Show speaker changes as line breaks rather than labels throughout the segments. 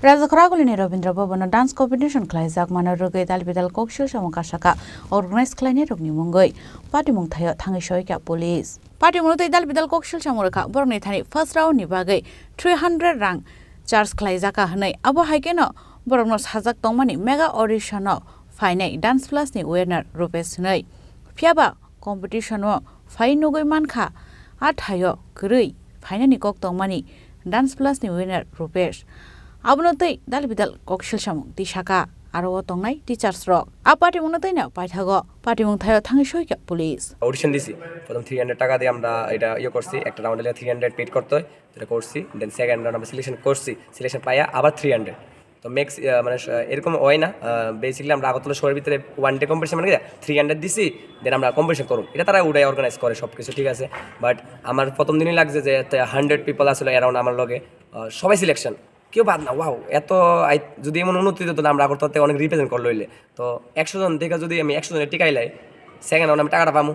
Khorang Rabindra Bhavan Dance Competition Khlaijakmano rwgwi dalbidal Koksilsamung kasakha Organized Khlainairokni Mungwi Patimung thayo thangisoi kya police Patimung tei dalbidal Koksilsamung kha borni thani first round ni bagai 300 rang charge khlaijaka hanai abo haikeno borokno sajak tongmani mega audition no fainai dance plus ni winner rupesh nei phiaba competition o fai nugui mankha athayo grui fainani kok tongmani dance plus ni winner rupesh Abunotei dalbidal Koksilsamung tisaka aro tongnai teachers rock apati munotei na paithago patimung thayo thangisoi kya police
audition disi প্রথম 300 টাকা দিয়ে আমরা এটা করছি একটা রাউন্ডে 300 paid করতে হয় এটা করছি দেন সেকেন্ড রাউন্ড আমরা সিলেকশন পাইয়া আবার 300 তো ম্যাক্স মানে এরকম হয় না বেসিক্যালি আমরা আগতলা শহরের ভিতরে ওয়ান ডে কম্পিটিশন মানে 300 দিছি দেন আমরা কম্পিটিশন করব এটা তারা উড়াই অর্গানাইজ করে সবকিছু ঠিক আছে বাট আমার প্রথম দিনই লাগছে যে 100 পিপল আসলে অ্যারাউন্ড আমার লগে সবাই সিলেকশন কেউ বাদ না ওয়াও এত যদি এমন উন্নতি হতো না আমরা করতে অনেক রিপ্রেজেন্ট করলো হইলে তো 100 জন থেকে যদি আমি 100 জনের টিকাই লাই সেকেন্ড রাউন্ড আমি টাকাটা পাবো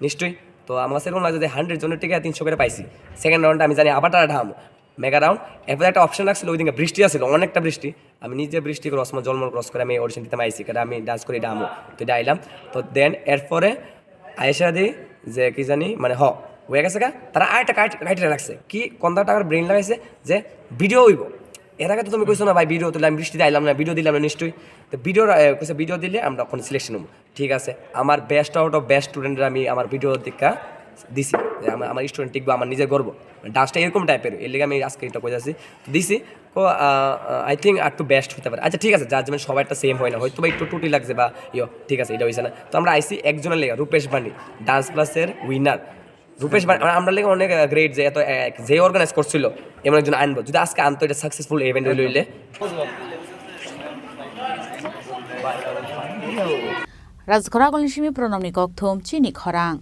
নিশ্চয়ই তো আমার সেরকম লাগে যে 100 জনের টিকা 300 করে পাইছি সেকেন্ড রাউন্ডে আমি জানি আবার টাকাটা পাবো মেগা রাউন্ড এরপরে একটা অপশন রাখছিল ওই দিনকে বৃষ্টি আসছিল অনেকটা বৃষ্টি আমি নিজে বৃষ্টি ক্রস জলমল ক্রস করে আমি অডিশন দিতে আইসি কারণ আমি ডান্স করে ডামো তো এটা আইলাম তো দেন এরপরে আয়েশা দি যে কি জানি মানে হয়ে গেছে তারা আরেকটা কাইটে রাখছে কি কোনটা টাকার ব্রেন লাগাইছে যে ভিডিও হইব এর আগে তো তুমি কইছো না ভাই ভিডিও তুলে আমি বৃষ্টিতে আইলাম না ভিডিও দিলাম না নিশ্চয়ই তো ভিডিও দিলে আমরা ওখানে সিলেকশন হবো ঠিক আছে আমার বেস্ট আউট অফ বেস্ট স্টুডেন্টরা আমি আমার ভিডিও দেখা দিছি আমার স্টুডেন্ট টিকবো আমার নিজের গর্ব ডান্সটা এরকম টাইপের এর লেগে আমি আজকে এটা কইতাছি দিছি তো আই থিঙ্ক আর টু বেস্ট হতে পারে আচ্ছা ঠিক আছে জাজমেন্ট সবাইটা সেম হয় না হয়তো বা একটু টুটি লাগছে বা ঠিক আছে এটা হয়েছে না তো আমরা আইসি একজনের লেগে রূপেশ বাণী ডান্স প্লাসের উইনার রূপেশ আমরা লেগে অনেক গ্রেট যে এত যে অর্গানাইজ করছিল এমন একজন আনবো যদি আজকে আনতো এটা সাকসেসফুল ইভেন্ট হইলে
Khorang Chini Chini Khorang